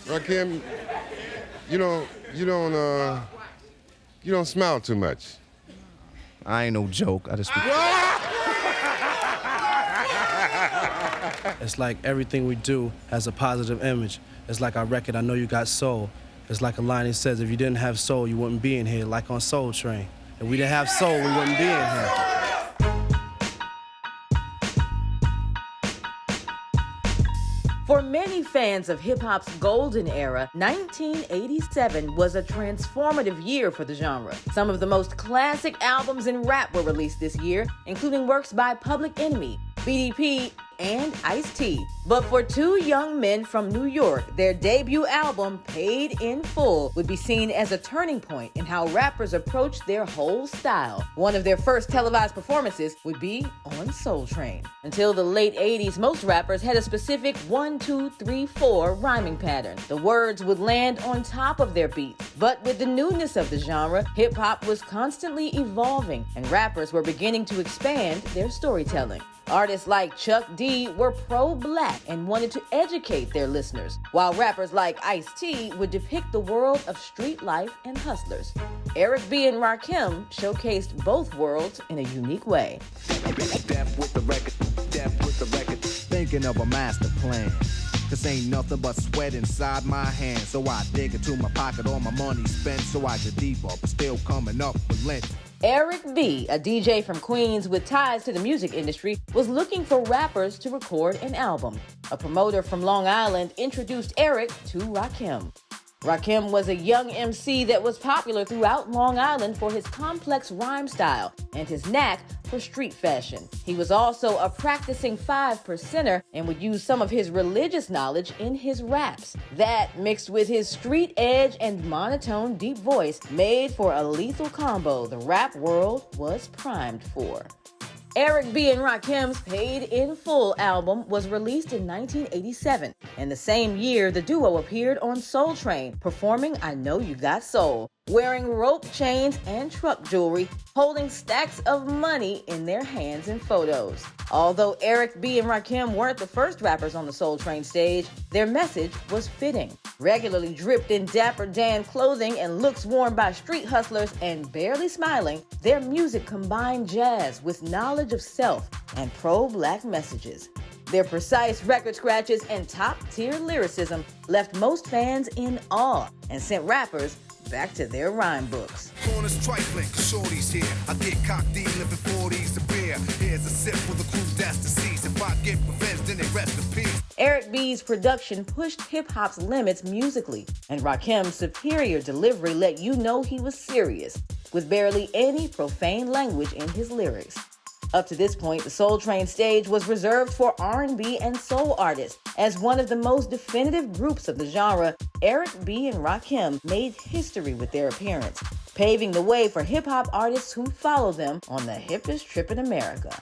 Rakim, you don't smile too much. I ain't no joke. I just be. It's like everything we do has a positive image. It's like our record, I Know You Got Soul. It's like a line that says, if you didn't have soul, you wouldn't be in here, like on Soul Train. If we didn't have soul, we wouldn't be in here. For many fans of hip-hop's golden era, 1987 was a transformative year for the genre. Some of the most classic albums in rap were released this year, including works by Public Enemy, BDP, and Ice-T. But for two young men from New York, their debut album, Paid in Full, would be seen as a turning point in how rappers approached their whole style. One of their first televised performances would be on Soul Train. Until the late 80s, most rappers had a specific 1, 2, 3, 4 rhyming pattern. The words would land on top of their beats. But with the newness of the genre, hip-hop was constantly evolving, and rappers were beginning to expand their storytelling. Artists like Chuck D were pro-black and wanted to educate their listeners, while rappers like Ice-T would depict the world of street life and hustlers. Eric B. and Rakim showcased both worlds in a unique way. Death with the record, thinking of a master plan. This ain't nothing but sweat inside my hands. So I dig into my pocket, all my money spent. So I get deeper, but still coming up with lint. Eric B., a DJ from Queens with ties to the music industry, was looking for rappers to record an album. A promoter from Long Island introduced Eric to Rakim. Rakim was a young MC that was popular throughout Long Island for his complex rhyme style and his knack for street fashion. He was also a practicing 5%er and would use some of his religious knowledge in his raps. That, mixed with his street edge and monotone deep voice, made for a lethal combo the rap world was primed for. Eric B. and Rakim's Paid in Full album was released in 1987, and the same year the duo appeared on Soul Train, performing I Know You Got Soul, wearing rope chains and truck jewelry, holding stacks of money in their hands in photos. Although Eric B. and Rakim weren't the first rappers on the Soul Train stage, their message was fitting. Regularly dripped in Dapper Dan clothing and looks worn by street hustlers and barely smiling, their music combined jazz with knowledge of self and pro-black messages. Their precise record scratches and top-tier lyricism left most fans in awe and sent rappers back to their rhyme books. Corners trifling, shorties here. I get cocked in living 40s of beer. Here's a sip for the crew that's deceased. If I get revenge, then they rest in peace. Eric B.'s production pushed hip-hop's limits musically, and Rakim's superior delivery let you know he was serious, with barely any profane language in his lyrics. Up to this point, the Soul Train stage was reserved for R&B and soul artists. As one of the most definitive groups of the genre, Eric B. and Rakim made history with their appearance, paving the way for hip-hop artists who follow them on the hippest trip in America.